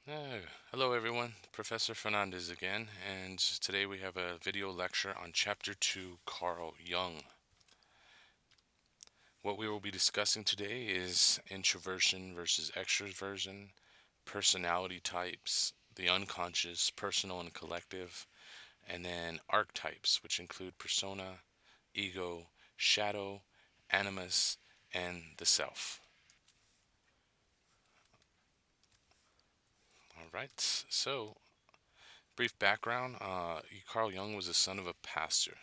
Hello everyone, Professor Fernandez again, and today we have a video lecture on Chapter 2, Carl Jung. What we will be discussing today is introversion versus extroversion, personality types, the unconscious, personal and collective, and then archetypes, which include persona, ego, shadow, animus, and the self. All right, so brief background, Carl Jung was the son of a pastor.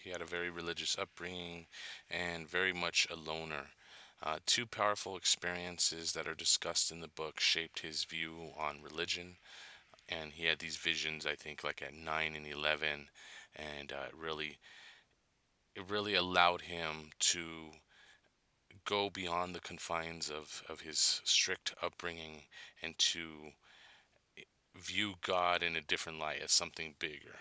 He had a very religious upbringing and very much a loner. Two powerful experiences that are discussed in the book shaped his view on religion, and he had these visions, I think, like at 9 and 11, and it really allowed him to go beyond the confines of his strict upbringing and to view God in a different light as something bigger.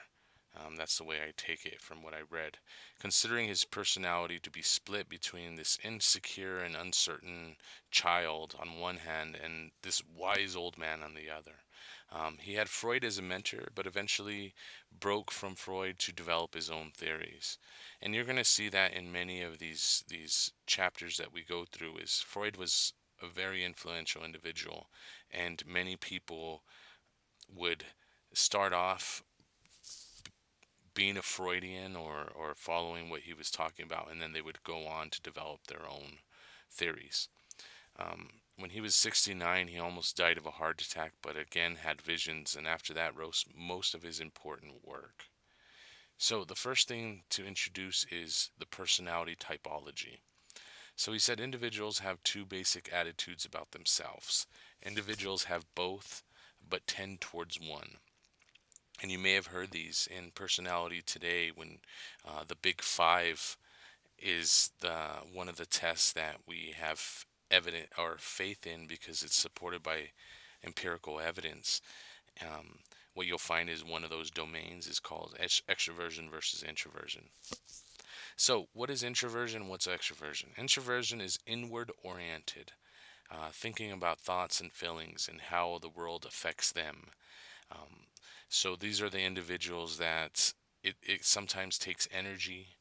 That's the way I take it from what I read. Considering his personality to be split between this insecure and uncertain child on one hand and this wise old man on the other. He had Freud as a mentor, but eventually broke from Freud to develop his own theories. And you're going to see that in many of these chapters that we go through. Is Freud was a very influential individual, and many people would start off being a Freudian or following what he was talking about, and then they would go on to develop their own theories. When he was 69, he almost died of a heart attack, but again had visions, and after that wrote most of his important work. So, the first thing to introduce is the personality typology. So, he said individuals have two basic attitudes about themselves. Individuals have both, but tend towards one. And you may have heard these in personality today when the big five is the one of the tests that we have evident or faith in because it's supported by empirical evidence. What you'll find is one of those domains is called extroversion versus introversion. So, what is introversion? What's extroversion? Introversion is inward oriented, thinking about thoughts and feelings and how the world affects them. Um, so these are the individuals that it sometimes takes energy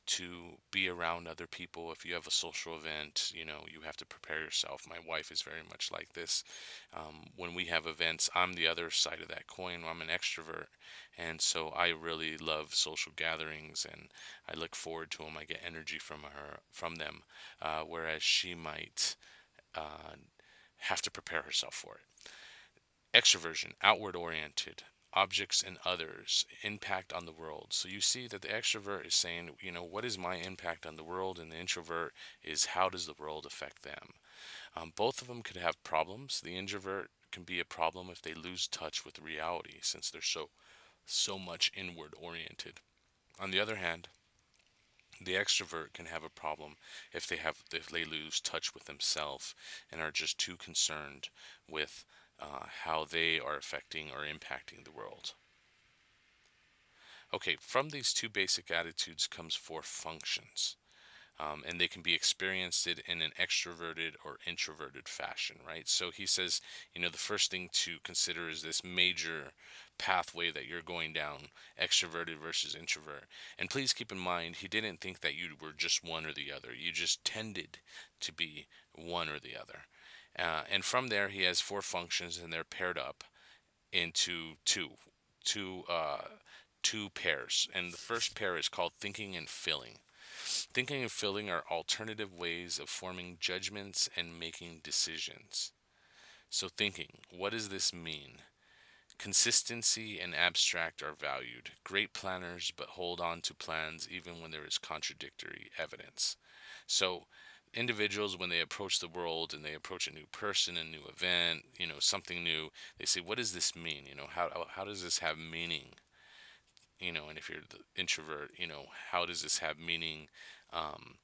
to be around other people. If you have a social event, you have to prepare yourself. My wife is very much like this. When we have events, I'm the other side of that coin. I'm an extrovert, and so I really love social gatherings, and I look forward to them. I get energy from them, whereas she might uh, have to prepare herself for it. Extroversion, outward oriented, objects and others, impact on the world. So you see that the extrovert is saying, what is my impact on the world? And the introvert is, how does the world affect them? Both of them could have problems. The introvert can be a problem if they lose touch with reality since they're so much inward oriented. On the other hand, the extrovert can have a problem if they lose touch with themselves and are just too concerned with how they are affecting or impacting the world. Okay, from these two basic attitudes comes four functions. And they can be experienced in an extroverted or introverted fashion, right? So he says, the first thing to consider is this major pathway that you're going down, extroverted versus introvert. And please keep in mind, he didn't think that you were just one or the other. You just tended to be one or the other. And from there, he has four functions, and they're paired up into two, two pairs. And the first pair is called thinking and feeling. Thinking and feeling are alternative ways of forming judgments and making decisions. So, thinking, what does this mean? Consistency and abstract are valued. Great planners, but hold on to plans even when there is contradictory evidence. So, individuals, when they approach the world and they approach a new person, a new event, something new, they say, what does this mean? How does this have meaning? And if you're the introvert, how does this have meaning? Um,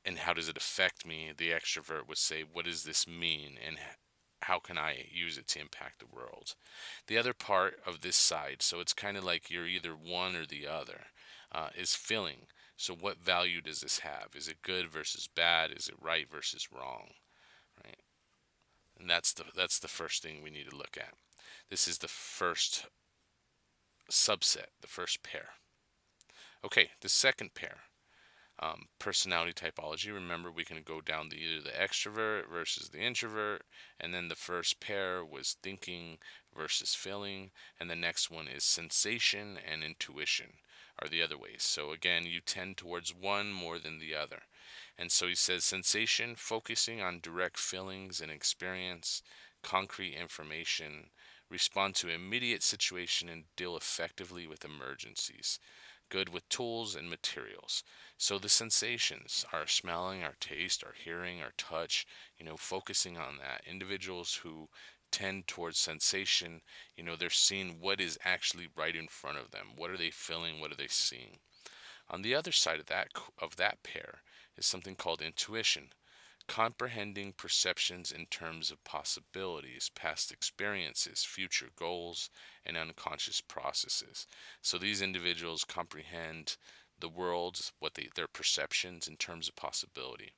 and how does it affect me? The extrovert would say, what does this mean? And how can I use it to impact the world? The other part of this side, so it's kind of like you're either one or the other, is feeling. So what value does this have? Is it good versus bad? Is it right versus wrong? Right? And that's the first thing we need to look at. This is the first subset, the first pair. Okay, the second pair, personality typology. Remember, we can go down either the extrovert versus the introvert, and then the first pair was thinking versus feeling, and the next one is sensation and intuition are the other ways. So again, you tend towards one more than the other. And so he says sensation, focusing on direct feelings and experience, concrete information, respond to immediate situation and deal effectively with emergencies. Good with tools and materials. So the sensations, our smelling, our taste, our hearing, our touch, focusing on that. Individuals who tend towards sensation, they're seeing what is actually right in front of them. What are they feeling? What are they seeing? On the other side of that pair is something called intuition, comprehending perceptions in terms of possibilities, past experiences, future goals, and unconscious processes. So these individuals comprehend the world, their perceptions in terms of possibility.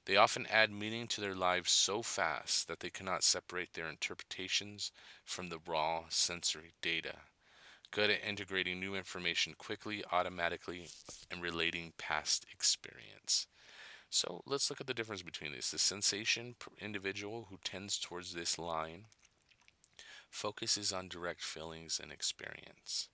They often add meaning to their lives so fast that they cannot separate their interpretations from the raw sensory data. Good at integrating new information quickly, automatically, and relating past experience. So let's look at the difference between this. The sensation individual who tends towards this line focuses on direct feelings and experience,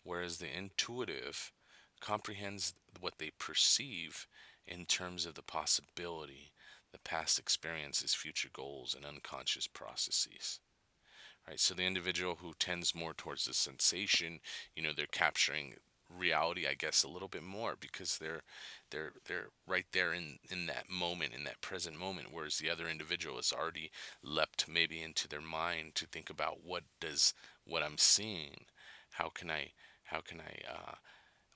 whereas the intuitive comprehends what they perceive in terms of the possibility, the past experiences, future goals, and unconscious processes. Right, so the individual who tends more towards the sensation, they're capturing reality, I guess, a little bit more because they're right there in that moment, in that present moment, whereas the other individual has already leapt maybe into their mind to think about what I'm seeing, how can I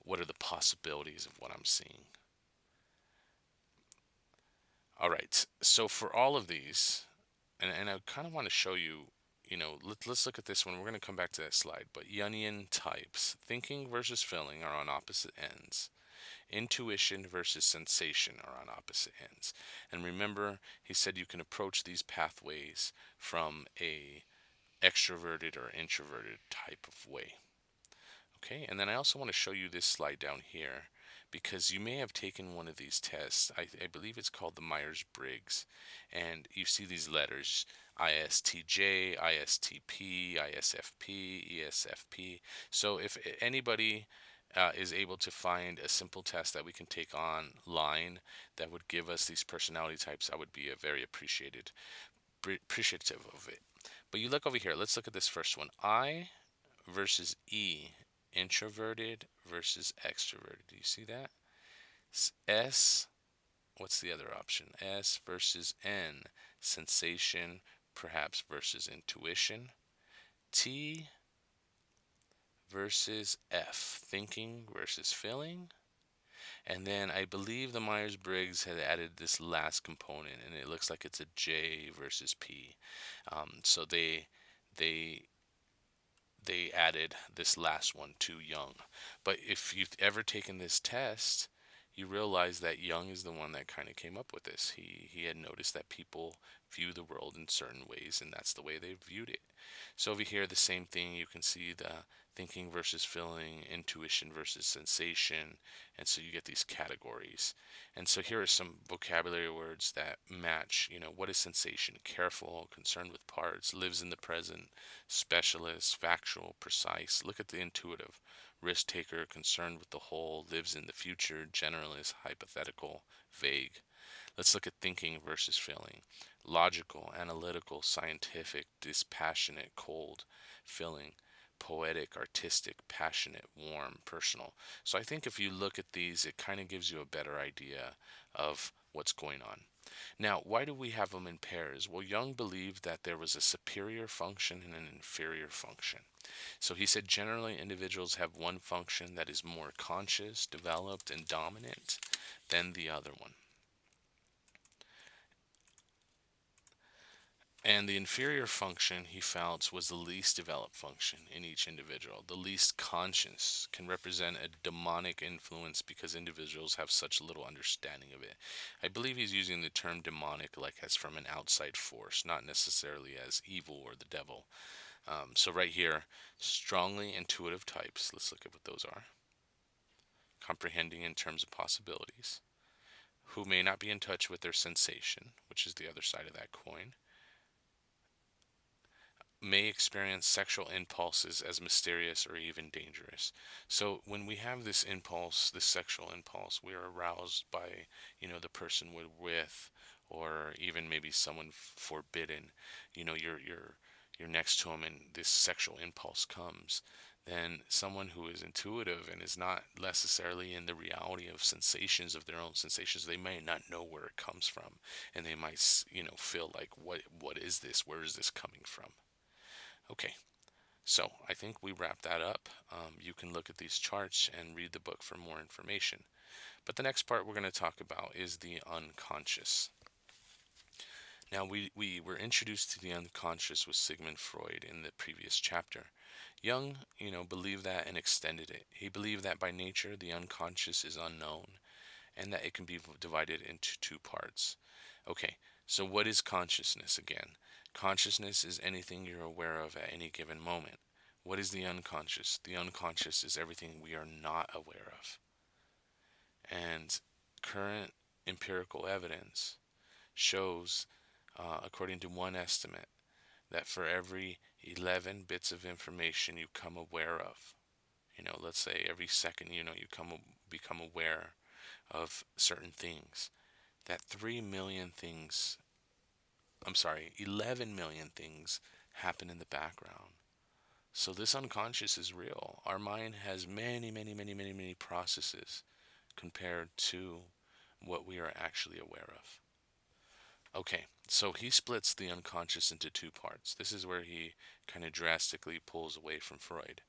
what are the possibilities of what I'm seeing. All right, so for all of these, and I kind of want to show you, let's look at this one. We're going to come back to that slide. But Jungian types, thinking versus feeling, are on opposite ends. Intuition versus sensation are on opposite ends. And remember, he said you can approach these pathways from a extroverted or introverted type of way. Okay, and then I also want to show you this slide down here because you may have taken one of these tests. I believe it's called the Myers-Briggs, and you see these letters: ISTJ, ISTP, ISFP, ESFP. So if anybody is able to find a simple test that we can take online that would give us these personality types, I would be very appreciative of it. But you look over here. Let's look at this first one. I versus E, introverted versus extroverted. Do you see that? S, what's the other option? S versus N, sensation perhaps versus intuition. T versus F, thinking versus feeling. And then I believe the Myers-Briggs had added this last component, and it looks like it's a J versus P. So they they added this last one to Jung. But if you've ever taken this test, you realize that Jung is the one that kind of came up with this. He had noticed that people view the world in certain ways, and that's the way they viewed it. So over here, the same thing. You can see the thinking versus feeling, intuition versus sensation, and so you get these categories. And so here are some vocabulary words that match. What is sensation? Careful, concerned with parts, lives in the present, specialist, factual, precise. Look at the intuitive: risk taker, concerned with the whole, lives in the future, generalist, hypothetical, vague. Let's look at thinking versus feeling: logical, analytical, scientific, dispassionate, cold, feeling, poetic, artistic, passionate, warm, personal. So I think if you look at these, it kind of gives you a better idea of what's going on. Now, why do we have them in pairs? Well, Jung believed that there was a superior function and an inferior function. So he said generally individuals have one function that is more conscious, developed, and dominant than the other one. And the inferior function, he felt, was the least developed function in each individual. The least conscious can represent a demonic influence because individuals have such little understanding of it. I believe he's using the term demonic like as from an outside force, not necessarily as evil or the devil. So right here, strongly intuitive types. Let's look at what those are. Comprehending in terms of possibilities, who may not be in touch with their sensation, which is the other side of that coin, may experience sexual impulses as mysterious or even dangerous. So when we have this impulse, this sexual impulse, we are aroused by, the person we're with, or even maybe someone forbidden. You're next to them, and this sexual impulse comes. Then someone who is intuitive and is not necessarily in the reality of sensations, of their own sensations, they may not know where it comes from, and they might, feel like, what is this? Where is this coming from? Okay, so I think we wrap that up. You can look at these charts and read the book for more information. But the next part we're going to talk about is the unconscious. Now, we were introduced to the unconscious with Sigmund Freud in the previous chapter. Jung, believed that and extended it. He believed that by nature the unconscious is unknown and that it can be divided into two parts. Okay, so what is consciousness again? Consciousness is anything you're aware of at any given moment. What is the unconscious? The unconscious is everything we are not aware of. And current empirical evidence shows, according to one estimate, that for every 11 bits of information you come aware of, let's say every second, become aware of certain things, that 3 million things, I'm sorry, 11 million things happen in the background. So this unconscious is real. Our mind has many, many, many, many, many processes compared to what we are actually aware of. Okay, so he splits the unconscious into two parts. This is where he kind of drastically pulls away from Freud.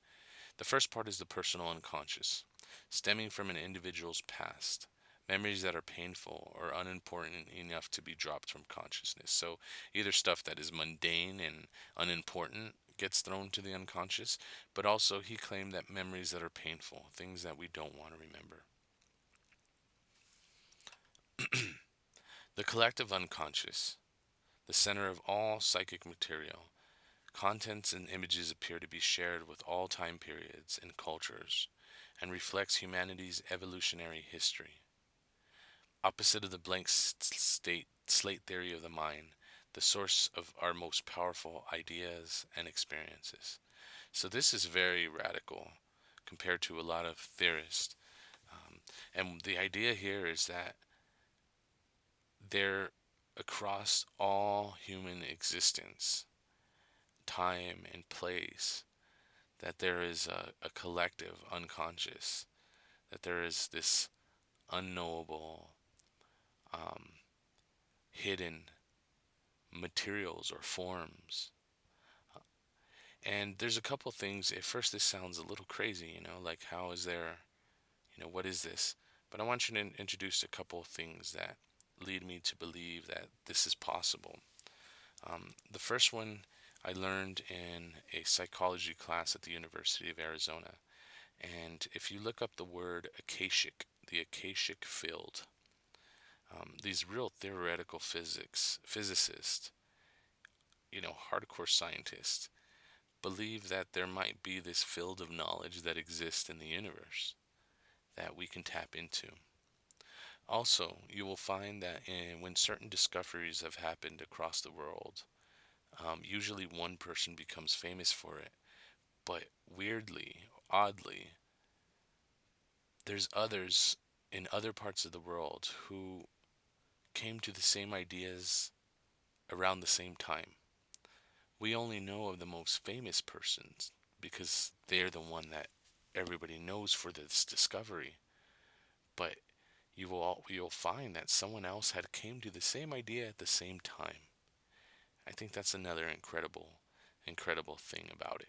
The first part is the personal unconscious, stemming from an individual's past, memories that are painful or unimportant enough to be dropped from consciousness. So either stuff that is mundane and unimportant gets thrown to the unconscious, but also he claimed that memories that are painful, things that we don't want to remember. The collective unconscious, the center of all psychic material, contents and images appear to be shared with all time periods and cultures, and reflects humanity's evolutionary history. Opposite of the blank slate theory of the mind, the source of our most powerful ideas and experiences. So this is very radical compared to a lot of theorists. And the idea here is that there, across all human existence, time and place, that there is a collective unconscious, that there is this unknowable, um, hidden materials or forms. And there's a couple things. At first, this sounds a little crazy, like how is there, what is this? But I want you to introduce a couple of things that lead me to believe that this is possible. The first one I learned in a psychology class at the University of Arizona. And if you look up the word akashic, the akashic field, these real theoretical physicists, hardcore scientists, believe that there might be this field of knowledge that exists in the universe that we can tap into. Also, you will find that when certain discoveries have happened across the world, usually one person becomes famous for it, but weirdly, oddly, there's others in other parts of the world who came to the same ideas around the same time. We only know of the most famous persons because they're the one that everybody knows for this discovery. But you'll find that someone else had came to the same idea at the same time. I think that's another incredible thing about it.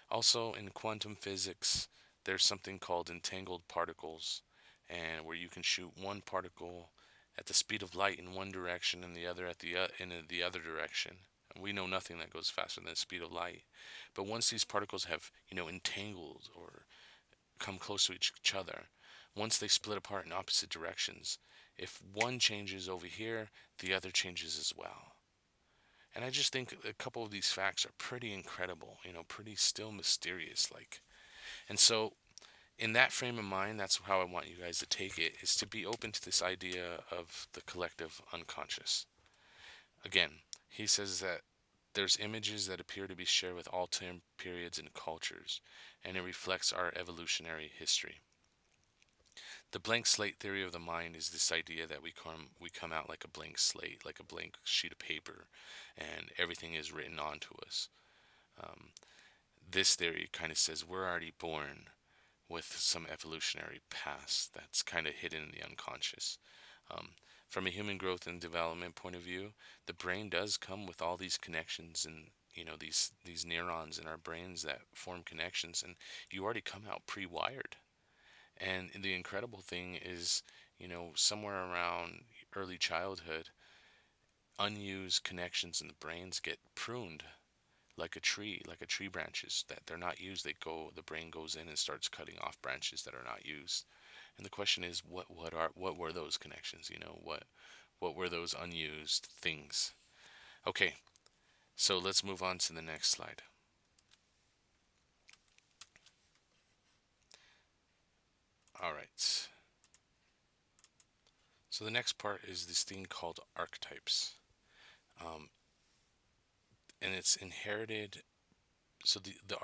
Also, in quantum physics, there's something called entangled particles, and where you can shoot one particle at the speed of light in one direction and the other in the other direction. And we know nothing that goes faster than the speed of light. But once these particles have, entangled or come close to each other, once they split apart in opposite directions, if one changes over here, the other changes as well. And I just think a couple of these facts are pretty incredible, pretty still mysterious. Like, and so in that frame of mind, that's how I want you guys to take it, is to be open to this idea of the collective unconscious. Again, he says that there's images that appear to be shared with all time periods and cultures, and it reflects our evolutionary history. The blank slate theory of the mind is this idea that we come out like a blank slate, like a blank sheet of paper, and everything is written onto us. Um, this theory kind of says we're already born with some evolutionary past that's kind of hidden in the unconscious. Um, from a human growth and development point of view, the brain does come with all these connections, and these neurons in our brains that form connections, and you already come out pre-wired. And the incredible thing is, somewhere around early childhood, unused connections in the brains get pruned like a tree branches that they're not used. The brain goes in and starts cutting off branches that are not used. And the question is, what were those connections? What were those unused things? Okay, so let's move on to the next slide. All right. So the next part is this thing called archetypes, um, and it's inherited. So the